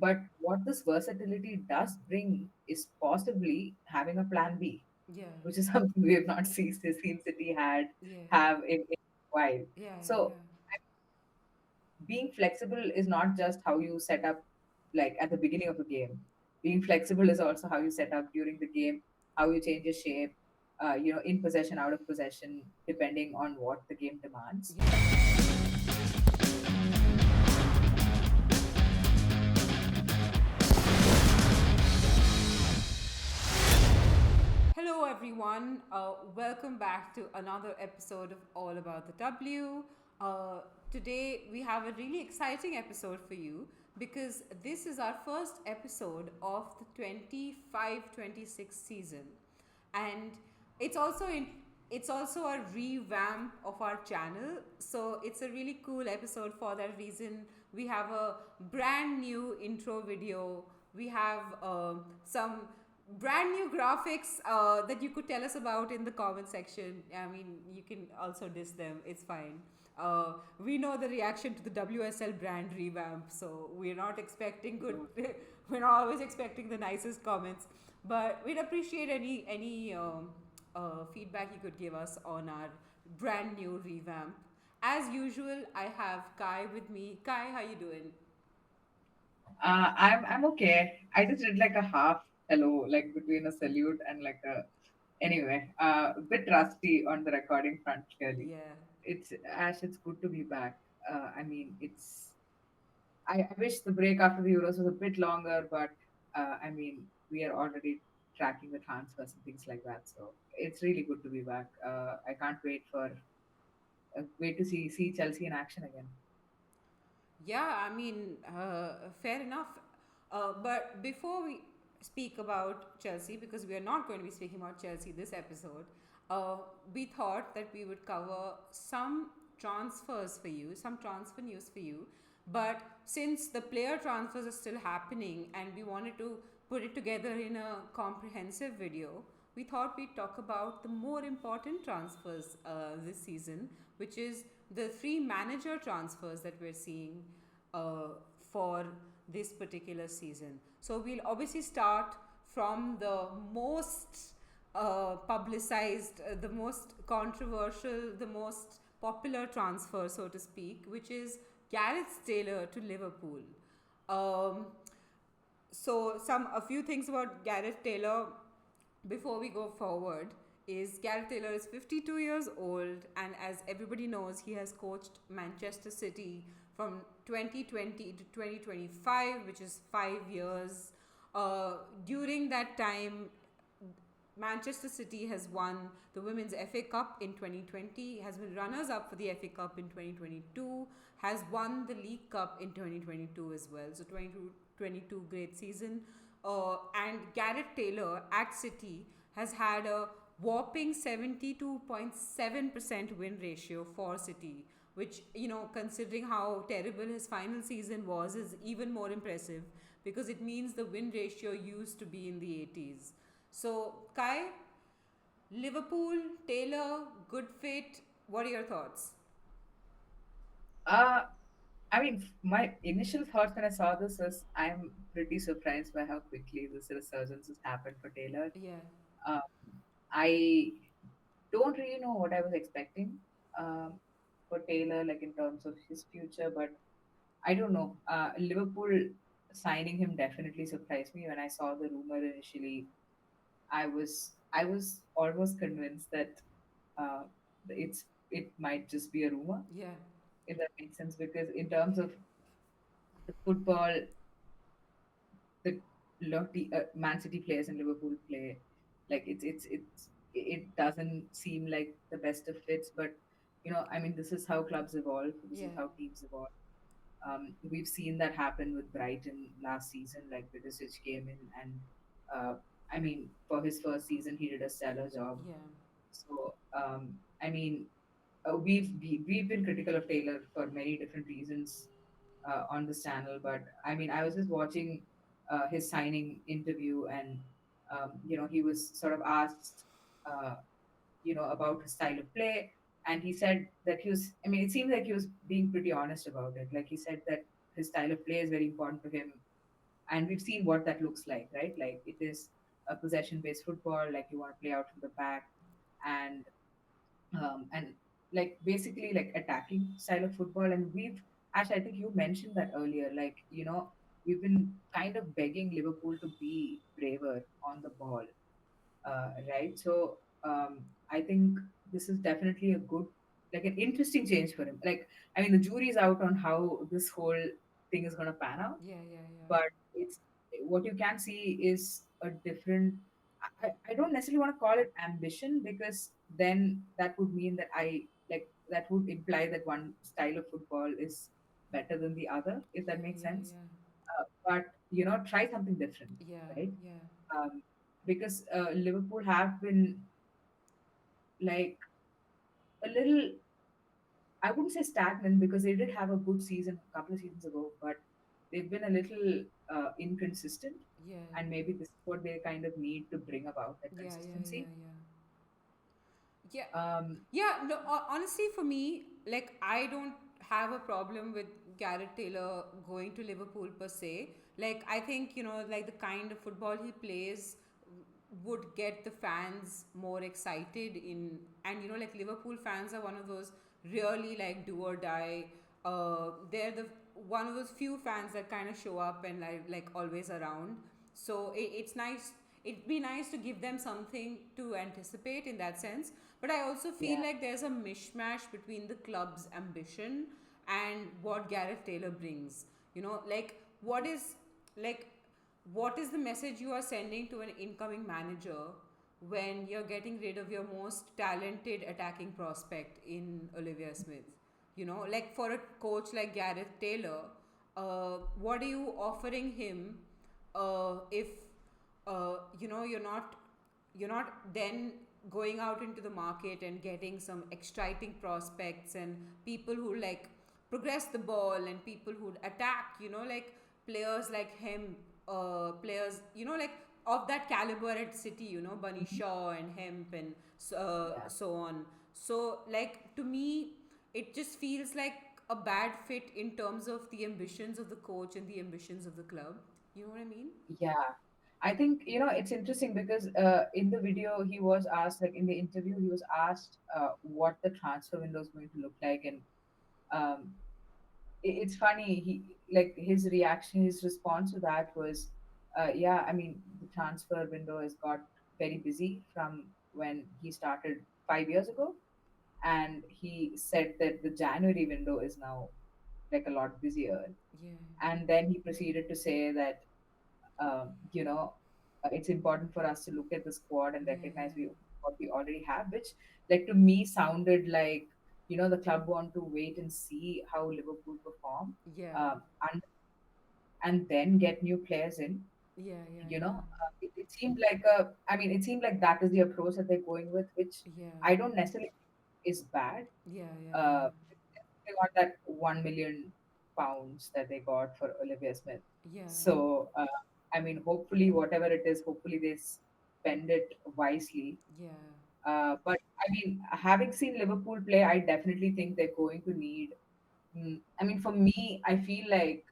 But what this versatility does bring is possibly having a plan B, Yeah, which is something we have not seen City yeah, have in a while. yeah, yeah, So being flexible is not just how you set up like at the beginning of a game. Being flexible is also how you set up during the game, how you change your shape, in possession, out of possession, depending on what the game demands. yeah. Hello, everyone. Welcome back to another episode of All About the W. Today, we have a really exciting episode for you because this is our first episode of the 25-26 season. And it's also in it's also a revamp of our channel, so it's a really cool episode for that reason. We have a brand new intro video. We have some brand new graphics that you could tell us about in the comment section. I mean, you can also diss them, it's fine. We know the reaction to the WSL brand revamp, so we're not expecting good we're not always expecting the nicest comments, but we'd appreciate any feedback you could give us on our brand new revamp. As usual, I have Kai with me. Kai, how you doing? I'm okay. I just did like a half hello, like between a salute and like a anyway. A bit rusty on the recording front. Clearly, Yeah. it's Ash. It's good to be back. I mean, it's. I wish the break after the Euros was a bit longer, but I mean, we are already tracking the transfers and things like that. So it's really good to be back. I can't wait to see Chelsea in action again. Yeah, I mean, fair enough. But before we speak about Chelsea, because we are not going to be speaking about Chelsea this episode, we thought that we would cover some transfers for you, some transfer news for you. But since the player transfers are still happening and we wanted to put it together in a comprehensive video, we thought we'd talk about the more important transfers this season, which is the three manager transfers that we're seeing for this particular season. So we'll obviously start from the most publicized, the most controversial, the most popular transfer, so to speak, which is Gareth Taylor to Liverpool. Um, so some a few things about Gareth Taylor before we go forward is Gareth Taylor is 52 years old, and as everybody knows, he has coached Manchester City from 2020 to 2025, which is 5 years. During that time, Manchester City has won the Women's FA Cup in 2020, has been runners up for the FA Cup in 2022, has won the League Cup in 2022 as well. So 2022 great season. And Gareth Taylor at City has had a whopping 72.7% win ratio for City, which, considering how terrible his final season was, is even more impressive because it means the win ratio used to be in the 80s. So, Kai, Liverpool, Taylor, good fit. What are your thoughts? Uh, I mean, my initial thoughts when I saw this is I'm pretty surprised by how quickly this resurgence has happened for Taylor. Yeah, Um, I don't really know what I was expecting for Taylor, like in terms of his future, but I don't know. Liverpool signing him definitely surprised me when I saw the rumor initially. I was almost convinced that uh, it might just be a rumor, yeah, if that makes sense, because in terms of the football the Man City players and Liverpool play, like it doesn't seem like the best of fits. But I mean, this is how clubs evolve. This is yeah, how teams evolve. We've seen that happen with Brighton last season. Like Vidicic came in, and I mean, for his first season, he did a stellar job. yeah, So I mean, we've been critical of Taylor for many different reasons on this channel. But I mean, I was just watching his signing interview, and he was sort of asked, uh, about his style of play, and he said that he was. I mean, it seemed like he was being pretty honest about it. Like he said that his style of play is very important to him, and we've seen what that looks like, right? Like it is a possession based football, like you want to play out from the back, and and like basically like attacking style of football. And we've Ash, I think you mentioned that earlier, like we've been kind of begging Liverpool to be braver on the ball, right? So I think this is definitely a good, like an interesting change for him. Like, I mean, the jury's out on how this whole thing is going to pan out, Yeah, yeah, yeah. but it's what you can see is a different. I don't necessarily want to call it ambition, because then that would mean that that would imply that one style of football is better than the other, if that Yeah, makes yeah, sense. yeah. But try something different, Yeah, right? yeah. Um, because Liverpool have been like a little, I wouldn't say stagnant, because they did have a good season a couple of seasons ago, but they've been a little inconsistent. Yeah. And maybe this is what they kind of need to bring about that Yeah, yeah, yeah, consistency. yeah. Yeah. Um, Yeah, no, honestly, for me, like, I don't have a problem with Gareth Taylor going to Liverpool per se. Like, I think, like the kind of football he plays would get the fans more excited and, like, Liverpool fans are one of those really, like, do or die. They're the one of those few fans that kind of show up and, like always around. So it's nice. It'd be nice to give them something to anticipate in that sense. But I also feel yeah, like there's a mishmash between the club's ambition and what Gareth Taylor brings. Like what is the message you are sending to an incoming manager when you're getting rid of your most talented attacking prospect in Olivia Smith? Like for a coach like Gareth Taylor, what are you offering him if you're not then going out into the market and getting some exciting prospects and people who like progress the ball and people who attack, like players like him, players, like of that caliber at City, Bunny mhm, Shaw and Hemp and yeah, so on. So like to me it just feels like a bad fit in terms of the ambitions of the coach and the ambitions of the club. You know what I mean? yeah. I think it's interesting because in the video he was asked, like in the interview, he was asked what the transfer window is going to look like, and um, it's funny. He like his reaction, his response to that was, yeah, I mean, the transfer window has got very busy from when he started 5 years ago, and he said that the January window is now like a lot busier. Yeah, And then he proceeded to say that um, you know it's important for us to look at the squad and yeah, recognize yeah, what we already have, which like to me sounded like the club want to wait and see how Liverpool perform, yeah, um, and and then get new players in. yeah, yeah, yeah, It seemed like it seemed like that is the approach that they're going with, which yeah, I don't necessarily think is bad. yeah, yeah, yeah, They got that 1 million pounds that they got for Olivia Smith. yeah, So I mean, hopefully, whatever it is, hopefully they spend it wisely. yeah, But I mean, having seen Liverpool play, I definitely think they're going to need. I mean, for me, I feel like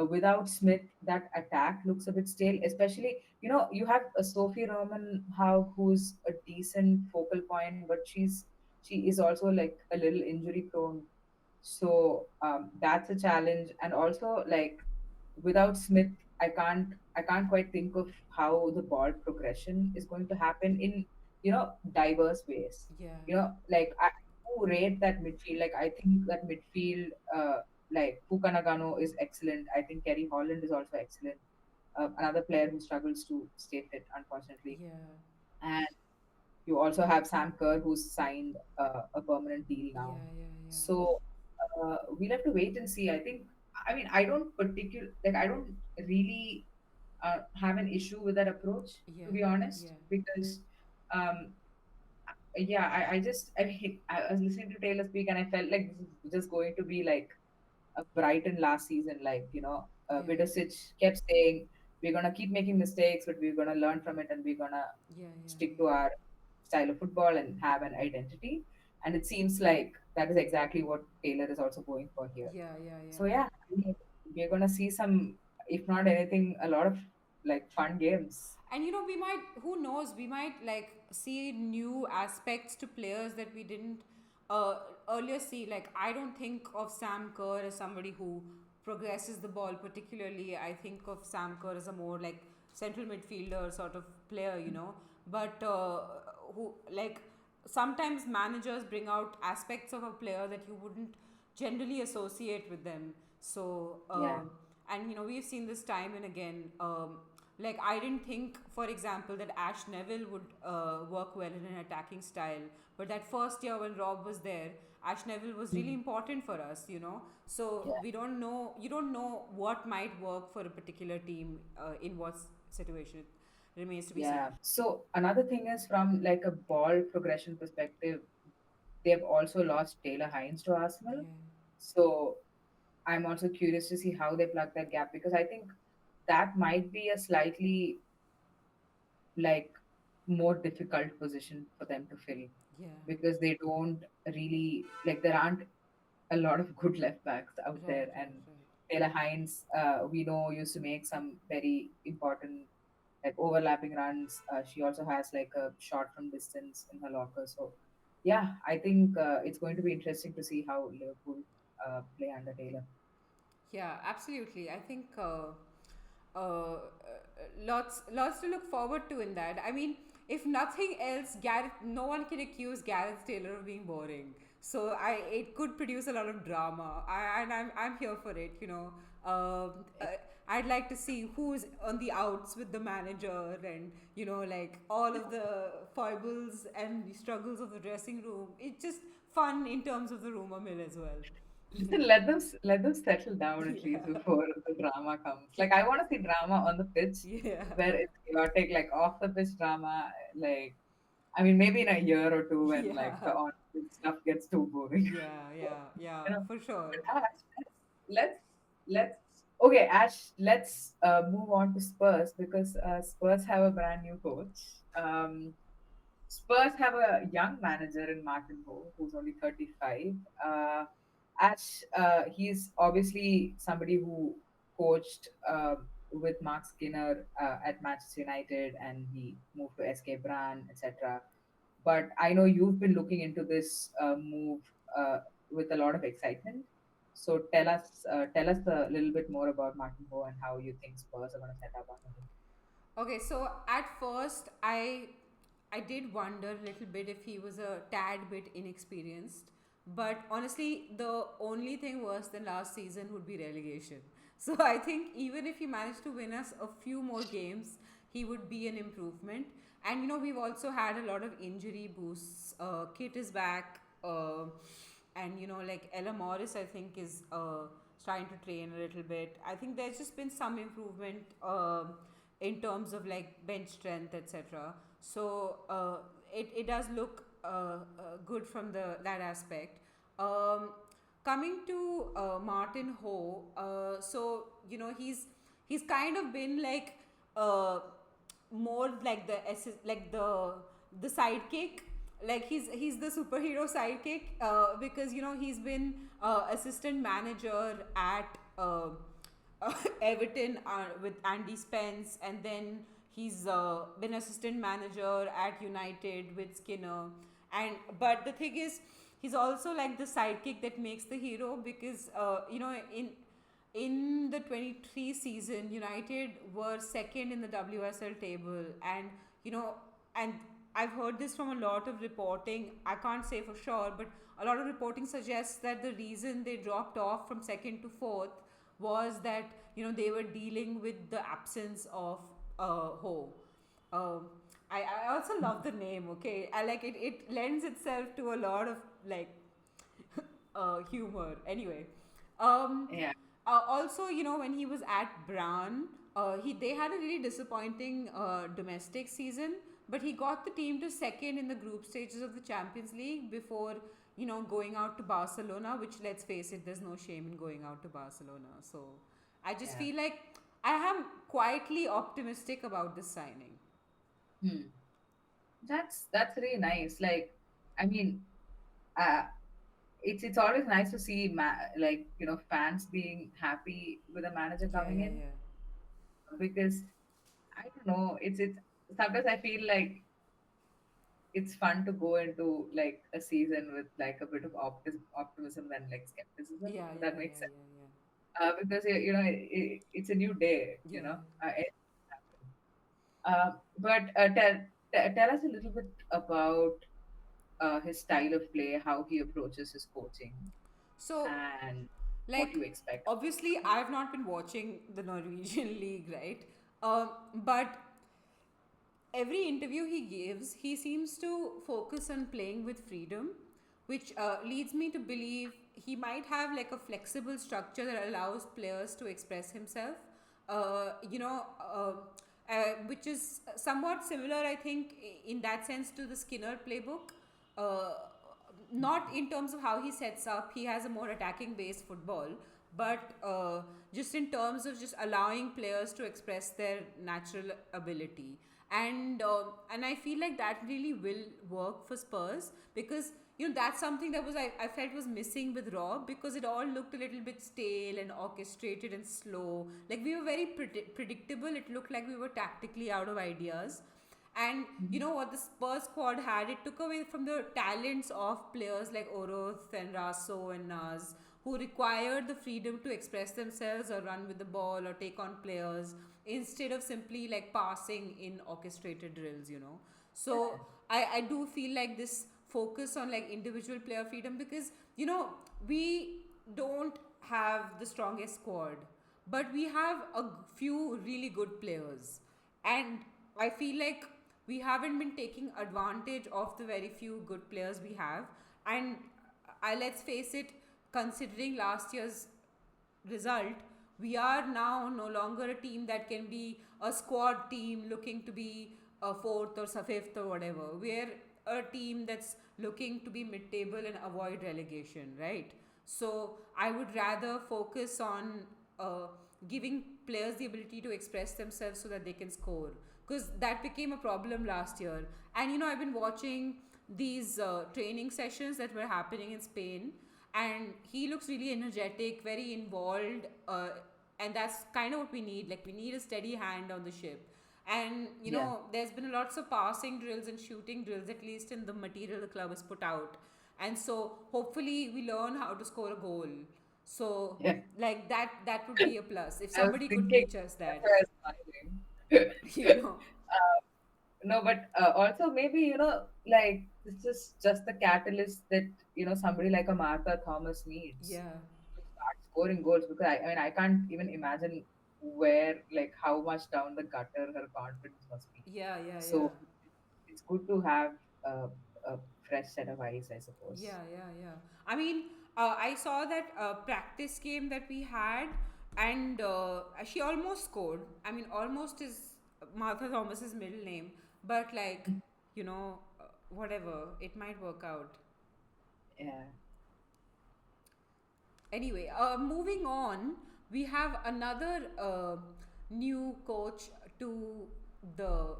without Smith, that attack looks a bit stale. Especially, you have a Sophie Roman Haug, who's a decent focal point, but she is also like a little injury prone. So that's a challenge. And also, like without Smith, I can't quite think of how the ball progression is going to happen in diverse ways. yeah, Like I do rate that midfield. Like I think that midfield, like Fukanagano is excellent. I think Kerry Holland is also excellent. Another player who struggles to stay fit, unfortunately. yeah, And you also have Sam Kerr, who's signed a permanent deal yeah, now. yeah, yeah, So we'll have to wait and see. I think, I mean, I don't really have an issue with that approach, yeah, to be honest, yeah, because um, yeah, I mean, I was listening to Taylor speak, and I felt like this is just going to be like a Brighton last season. Like, yeah, Vidosic kept saying, we're going to keep making mistakes, but we're going to learn from it, and we're going to yeah, stick to our style of football and have an identity. And it seems like that is exactly what Taylor is also going for here. yeah, yeah, yeah, So yeah, yeah, I mean, we're gonna see some. if not anything, a lot of like fun games. And we might, who knows, we might like see new aspects to players that we didn't uh, earlier see. Like, I don't think of Sam Kerr as somebody who progresses the ball particularly. I think of Sam Kerr as a more like central midfielder sort of player, but who like sometimes managers bring out aspects of a player that you wouldn't generally associate with them. So Yeah, and we've seen this time and again. Like, I didn't think, for example, that Ash Neville would work well in an attacking style, but that first year when Rob was there, Ash Neville was really mm, important for us. So yeah, we don't know. You don't know what might work for a particular team in what situation. It remains to be seen. yeah. So another thing is from like a ball progression perspective, they've also lost Taylor Hines to Arsenal. Yeah, So I'm also curious to see how they plug that gap because I think that might be a slightly like more difficult position for them to fill yeah, because they don't really like there aren't a lot of good left backs out right, there, right, and right. Taylor Hines, we know, used to make some very important like overlapping runs. She also has like a shot from distance in her locker. So yeah, I think it's going to be interesting to see how Liverpool play under Taylor. Yeah, absolutely. I think lots to look forward to in that. I mean, if nothing else, Gareth, no one can accuse Gareth Taylor of being boring. So it could produce a lot of drama, and I'm here for it. I'd like to see who's on the outs with the manager, and like all of the foibles and the struggles of the dressing room. It's just fun in terms of the rumor mill as well. Listen, let them settle down at least Yeah. before the drama comes. Like I want to see drama on the pitch, Yeah. where it's chaotic. Like off the pitch drama. Like I mean, maybe in a year or two when like the Yeah. on pitch stuff gets too boring. Yeah, yeah, yeah, you know. for sure. But Ash, let's okay, Ash. Let's move on to Spurs because Spurs have a brand new coach. Spurs have a young manager in Martin Ho, who's only 35. Ash, he's obviously somebody who coached with Mark Skinner at Manchester United, and he moved to SK Brand, etc. But I know you've been looking into this move with a lot of excitement. So tell us a little bit more about Martin Ho and how you think Spurs are going to set up under him. Okay, so at first I did wonder a little bit if he was a tad bit inexperienced, but honestly, the only thing worse than last season would be relegation. So I think even if he managed to win us a few more games, he would be an improvement. And we've also had a lot of injury boosts. Kit is back, and like Ella Morris, I think is starting to train a little bit. I think there's just been some improvement. In terms of like bench strength, etc. So it does look good from that aspect. Um, Coming to Martin Ho, so he's kind of been like uh, more like the sidekick. Like he's the superhero sidekick, because he's been assistant manager at Everton with Andy Spence, and then he's been assistant manager at United with Skinner. And but the thing is, he's also like the sidekick that makes the hero, because in the 23 season, United were second in the WSL table, and you know and I've heard this from a lot of reporting. I can't say for sure, but a lot of reporting suggests that the reason they dropped off from second to fourth was that they were dealing with the absence of Ho. Um, I also love the name. Okay, I like it. It lends itself to a lot of like humor. Anyway, um, Yeah. also, when he was at Bran, he they had a really disappointing domestic season, but he got the team to second in the group stages of the Champions League before going out to Barcelona. Which, let's face it, there's no shame in going out to Barcelona. So I just Yeah. feel like I am quietly optimistic about this signing. Hmm. That's really nice. Like, I mean, uh, it's always nice to see like fans being happy with a manager Yeah, coming yeah, in. yeah. because I don't know. It's sometimes I feel like it's fun to go into like a season with like a bit of optimism than like skepticism. Yeah, If that yeah, makes yeah, sense. yeah, Because it's a new day. yeah. Yeah. It happened. But tell us a little bit about his style of play, how he approaches his coaching, So, and what like, you expect. obviously, I've not been watching the Norwegian league, right? But every interview he gives, he seems to focus on playing with freedom, which leads me to believe he might have like a flexible structure that allows players to express himself. Which is somewhat similar, I think, in that sense to the Skinner playbook. Uh, Not in terms of how he sets up, he has a more attacking based football, but just in terms of just allowing players to express their natural ability. And I feel like that really will work for Spurs, because that's something that I felt was missing with Rob, because it all looked a little bit stale and orchestrated and slow. Like, we were very predictable. It looked like we were tactically out of ideas. And you Mhm. know what the Spurs squad had? It took away from the talents of players like Oroth and Raso and Naz, who required the freedom to express themselves or run with the ball or take on players instead of simply like passing in orchestrated drills. So I do feel like this focus on like individual player freedom, because we don't have the strongest squad, but we have a few really good players. And I feel like we haven't been taking advantage of the very few good players we have. And let's face it, considering last year's result, we are now no longer a team that can be a squad team looking to be a fourth or fifth or whatever. We're a team that's looking to be mid table and avoid relegation, right? So I would rather focus on uh, giving players the ability to express themselves so that they can score, because that became a problem last year. And I've been watching these training sessions that were happening in Spain, and he looks really energetic, very involved, and that's kind of what we need. Like, we need a steady hand on the ship. And Yeah, there's been lots of passing drills and shooting drills, at least in the material the club has put out. And so hopefully we learn how to score a goal. So, yeah. like, that would be a plus if I was somebody could thinking teach us that's that. why I was smiling. you know No, but also maybe like this is just the catalyst that somebody like a Martha Thomas needs yeah, to start scoring goals, because I mean I can't even imagine where, like, how much down the gutter her confidence must be. yeah, yeah, yeah. So it's good to have a, a fresh set of eyes, I suppose. Yeah, yeah, yeah. I mean, I saw that practice game that we had, and she almost scored. I mean, almost is Martha Thomas's middle name, but like, whatever, it might work out. Yeah, Anyway, moving on, we have another new coach to the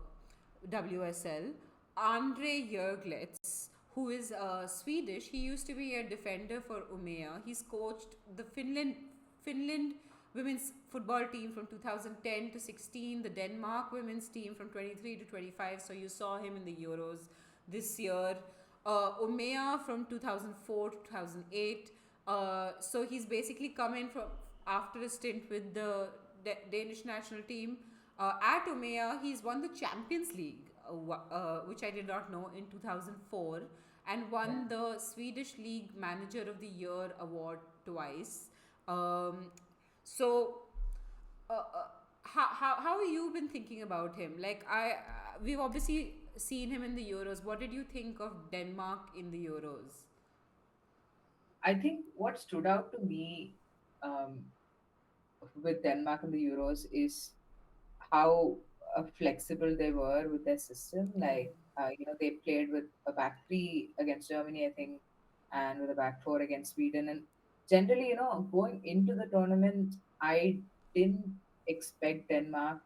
WSL, André Jeglertz, who is Swedish. He used to be a defender for Umea. He's coached the Finland women's football team from 2010 to 16, the Denmark women's team from 23 to 25. So you saw him in the Euros this year. Umea from 2004 to 2008. So he's basically come in from after a stint with the Danish national team. At Umea, he's won the Champions League, which I did not know, in 2004, and yeah. won the Swedish League Manager of the Year award twice. Um, so, how have you been thinking about him? Like, we've obviously seen him in the Euros. What did you think of Denmark in the Euros? I think what stood out to me um, with Denmark in the Euros is how flexible they were with their system. Yeah. Like, they played with a back three against Germany, I think, and with a back four against Sweden. And generally, going into the tournament, I didn't expect Denmark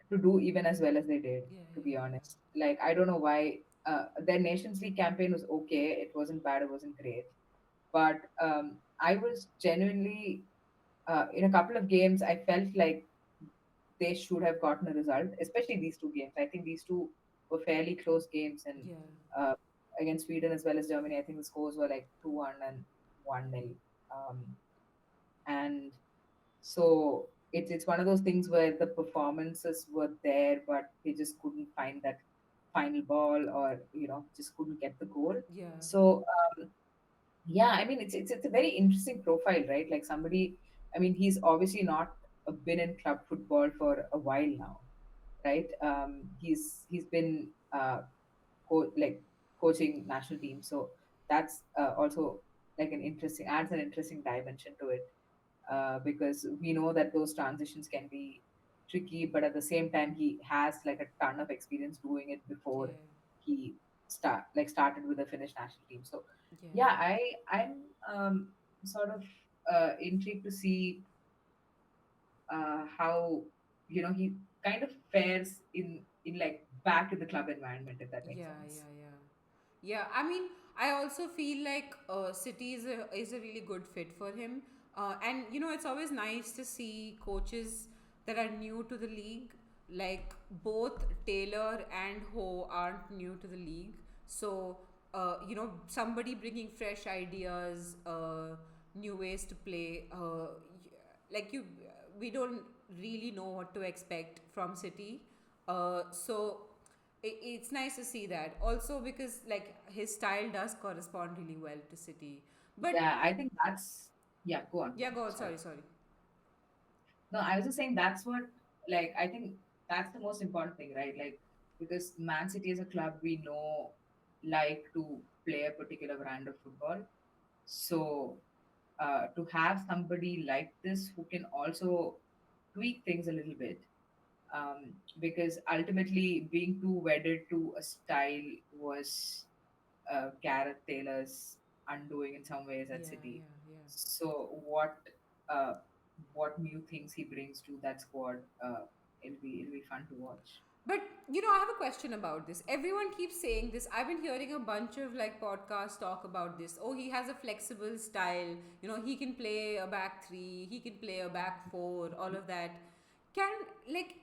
to do even as well as they did, Yeah, to yeah, be honest. Like, I don't know why. Their Nations League campaign was okay. It wasn't bad. It wasn't great. But I was genuinely, in a couple of games, I felt like they should have gotten a result, especially these two games. I think these two were fairly close games, and Yeah. uh, against Sweden as well as Germany, I think the scores were like 2-1 and 1-0. And so it's one of those things where the performances were there, but they just couldn't find that final ball, or just couldn't get the goal. Yeah. So yeah, I mean it's a very interesting profile, right? Like somebody, I mean, he's obviously not been in club football for a while now, right? He's been like coaching national teams, so that's also like an interesting adds an interesting dimension to it, because we know that those transitions can be tricky, but at the same time, he has like a ton of experience doing it before Yeah. he started with the Finnish national team. So Yeah. yeah, I'm sort of intrigued to see how he kind of fares in like back in the club environment, if that makes Yeah, sense. yeah, yeah. Yeah, I mean, I also feel like City is a really good fit for him. And, it's always nice to see coaches that are new to the league. Like, both Taylor and Ho aren't new to the league. So, somebody bringing fresh ideas, new ways to play. Like, we don't really know what to expect from City. So it's nice to see that also because like his style does correspond really well to City. But Yeah, I think that's yeah. Go yeah, on. go on. Sorry. Sorry. No, I was just saying that's what, like, I think that's the most important thing, right? Like, because Man City as a club, we know like to play a particular brand of football. So to have somebody like this who can also tweak things a little bit, because ultimately being too wedded to a style was Gareth Taylor's undoing in some ways at Yeah, City. yeah, yeah. So uh, what new things he brings to that squad, it'll be fun to watch. But I have a question about this. Everyone keeps saying this. I've been hearing a bunch of like podcasts talk about this. Oh, he has a flexible style. He can play a back three, he can play a back four, all of that. Can like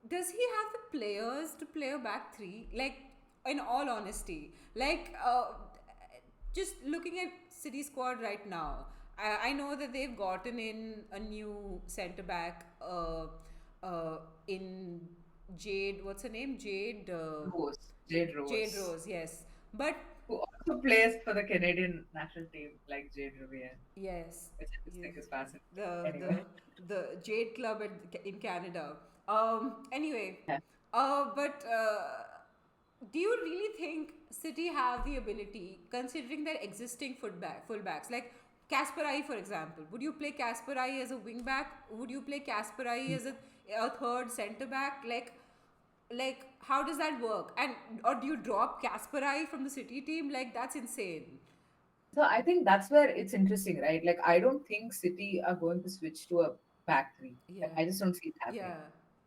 does he have the players to play a back three? Like in all honesty, like just looking at City squad right now, I know that they've gotten in a new centre back uh, in Jade. What's her name? Rose, Jade Jade Rose, Rose. Yes, but who also plays for the Canadian national team like Jade Riviere, yes, which I just yes, think is fascinating. the Anyway, the the Jade Club in Canada. Anyway, yeah. but do you really think City have the ability, considering their existing fullbacks, like Kasparai, for example? Would you play Kasparai as a wing back? Would you play Kasparai as a third centre back? Like how does that work? And or do you drop Kasparai from the City team? Like that's insane. So I think that's where it's interesting, right? Like I don't think City are going to switch to a back three. Like, Yeah, I just don't see it happening, yeah,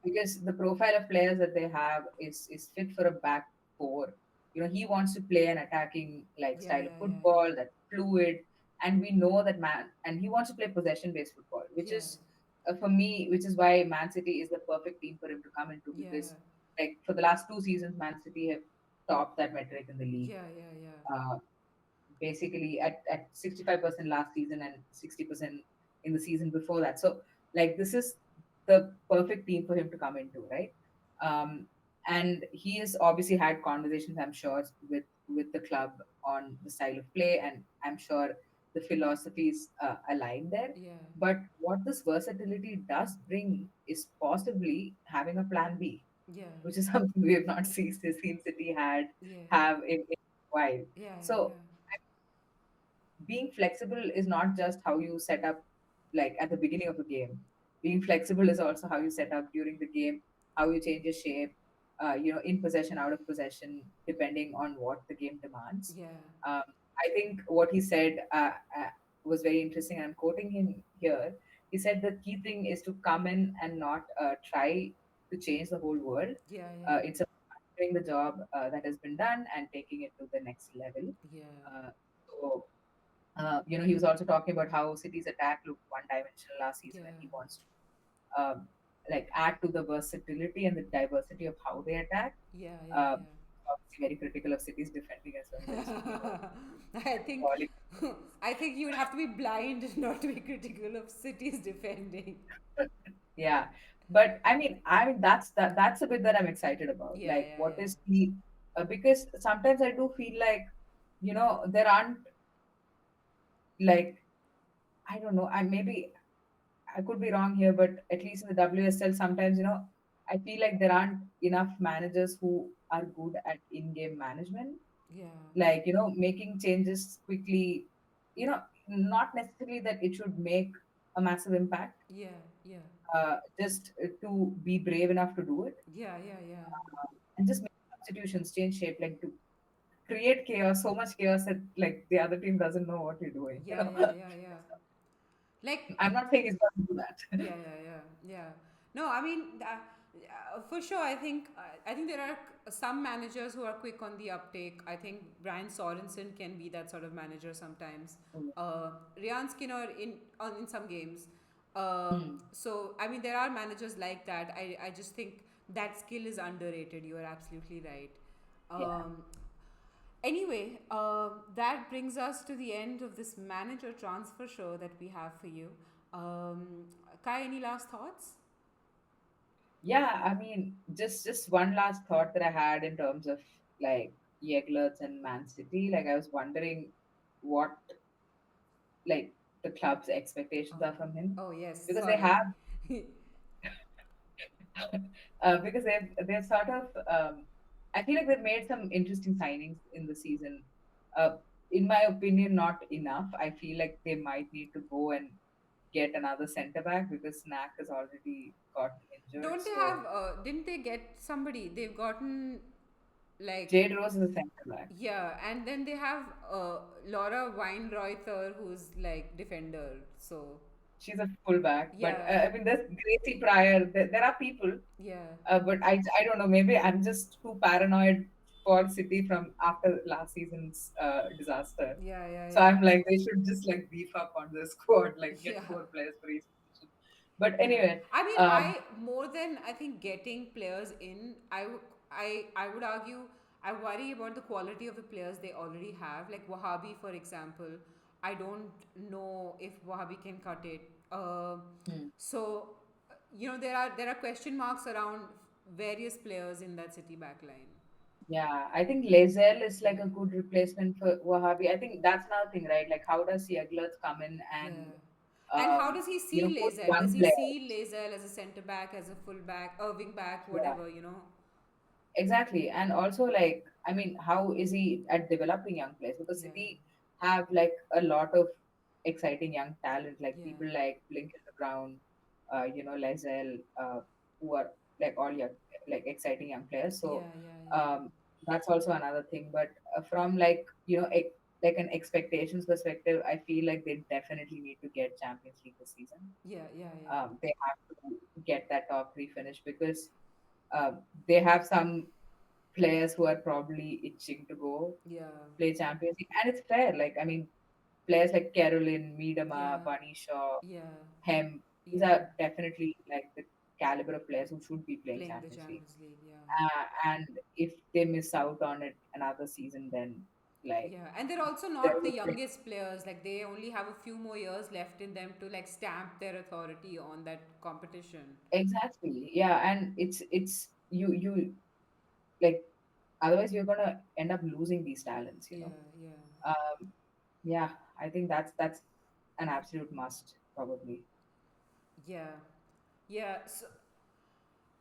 because the profile of players that they have is fit for a back four. He wants to play an attacking like yeah, style of yeah, yeah, football that's fluid, and we know that and he wants to play possession based football, which yeah, is for me, which is why Man City is the perfect team for him to come into, yeah, because like for the last 2 seasons, Man City have topped that metric in the league. yeah, yeah, yeah, Uh, Basically at 65% last season and 60% in the season before that. So like this is the perfect team for him to come into, right? Um, and he has obviously had conversations, I'm sure, with the club on the style of play, and I'm sure the philosophies align there. yeah, But what this versatility does bring is possibly having a plan B, yeah, which is something we have not seen City yeah, have in a while. yeah, yeah, So yeah, being flexible is not just how you set up like at the beginning of a game. Being flexible is also how you set up during the game, how you change your shape, in possession, out of possession, depending on what the game demands. yeah, um, I think what he said was very interesting, and I'm quoting him here. He said the key thing is to come in and not try to change the whole world. yeah, yeah, It's about doing the job that has been done and taking it to the next level. yeah, So he was also talking about how City's attack looked one dimensional last season, and he yeah, wants to like add to the versatility and the diversity of how they attack. Yeah, yeah, Uh, yeah. Obviously, very critical of City's defending as well. Let's be I think honest. I think you would have to be blind not to be critical of City's defending. Yeah, but I mean that's a bit that I'm excited about. Yeah, Like, yeah, what yeah. is the because sometimes I do feel like there aren't like I don't know. I maybe I could be wrong here, but at least in the WSL, sometimes I feel like there aren't enough managers who are good at in-game management. Yeah. Like making changes quickly. Not necessarily that it should make a massive impact. Yeah, yeah. Just to be brave enough to do it Yeah, yeah, yeah. and just make substitutions, change shape, like to create chaos, so much chaos that like the other team doesn't know what you're doing. Yeah, yeah, yeah, yeah. Like, I'm not saying he's going to do that. yeah, yeah, yeah, yeah. No, I mean, for sure. I think there are some managers who are quick on the uptake. I think Brian Sorensen can be that sort of manager sometimes. Ryan Skinner in some games. Hmm. So I mean, there are managers like that. I just think that skill is underrated. You are absolutely right. Yeah. Um, Anyway, that brings us to the end of this manager transfer show that we have for you. Kai, any last thoughts? Yeah, I mean, just one last thought that I had in terms of like Jeglertz and Man City. Like, I was wondering what like the club's expectations Oh, are from him oh yes. because they Sorry. have because they've sort of I feel like they've made some interesting signings in the season. Uh, in my opinion, not enough. I feel like they might need to go and get another centre back because Snack has already gotten injured. Don't they So have? Didn't they get somebody? They've gotten like, Jade Rose is a centre back. yeah, and then they have Laura Weinreuther, who's like defender. So She's a fullback, but yeah, I mean, there's Gracie Pryor. There are people, yeah, but I don't know. Maybe I'm just too paranoid for City from after last season's disaster. yeah, yeah, So yeah. I'm like, they should just like beef up on the squad, like get Yeah. four players for each position. But Yeah, anyway, I mean, um, I more than I think getting players in, I would argue I worry about the quality of the players they already have. Like Wahhabi, for example, I don't know if Wahhabi can cut it. hmm, So there are question marks around various players in that City backline. yeah, I think Lazel is like Yeah, a good replacement for Wahhabi. I think that's another thing, right? Like, how does Sieglertz come in and yeah. And how does he see put Lazel? Does young he players? see Lazel as a centre back, as a full back, a wing back, Yeah. whatever, you know? Exactly. And also, like, I mean, how is he at developing young players? Because Yeah, City have like a lot of exciting young talent, like yeah, people like Lincoln Brown, Lazel, who are like all young, like exciting young players. So yeah, yeah, yeah. um, that's also another thing. But from like, like an expectations perspective, I feel like they definitely need to get Champions League this season. Yeah, yeah, yeah. They have to get that top three finish because uh, they have some players who are probably itching to go Yeah, play Champions League. And it's fair. Like, I mean, players like Carolyn, Miedema, yeah, Bunny Shaw, yeah, Hem, these yeah. are definitely like the caliber of players who should be playing Playing the Champions League. Champions League, yeah. And if they miss out on it another season, then like Yeah, and they're also there not the would be youngest players. Like they only have a few more years left in them to like stamp their authority on that competition. exactly, yeah, and it's you like otherwise you're gonna end up losing these talents, Yeah, yeah, Um, yeah, I think that's an absolute must probably. yeah, yeah. So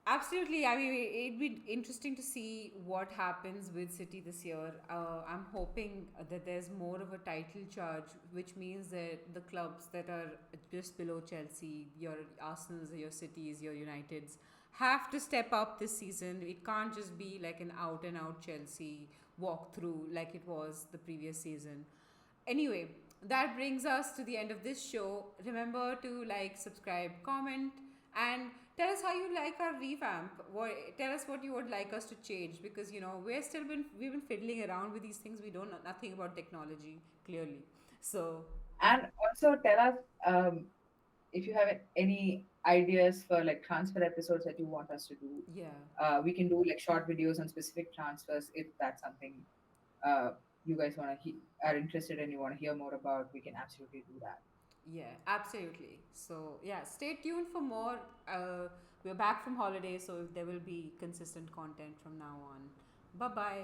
absolutely. I mean, it'd be interesting to see what happens with City this year. I'm hoping that there's more of a title charge, which means that the clubs that are just below Chelsea, your Arsenals, your Cities, your Uniteds, have to step up this season. It can't just be like an out and out Chelsea walkthrough like it was the previous season. Anyway, that brings us to the end of this show. Remember to like, subscribe, comment, and tell us how you like our revamp. Tell us what you would like us to change because we've been fiddling around with these things. We don't know nothing about technology clearly. So And also tell us, um, if you have any ideas for like transfer episodes that you want us to do, Yeah. we can do like short videos on specific transfers if that's something uh, you guys are interested and you want to hear more about. We can absolutely do that. Yeah, absolutely. So, yeah, stay tuned for more. We're back from holiday, so there will be consistent content from now on. Bye bye.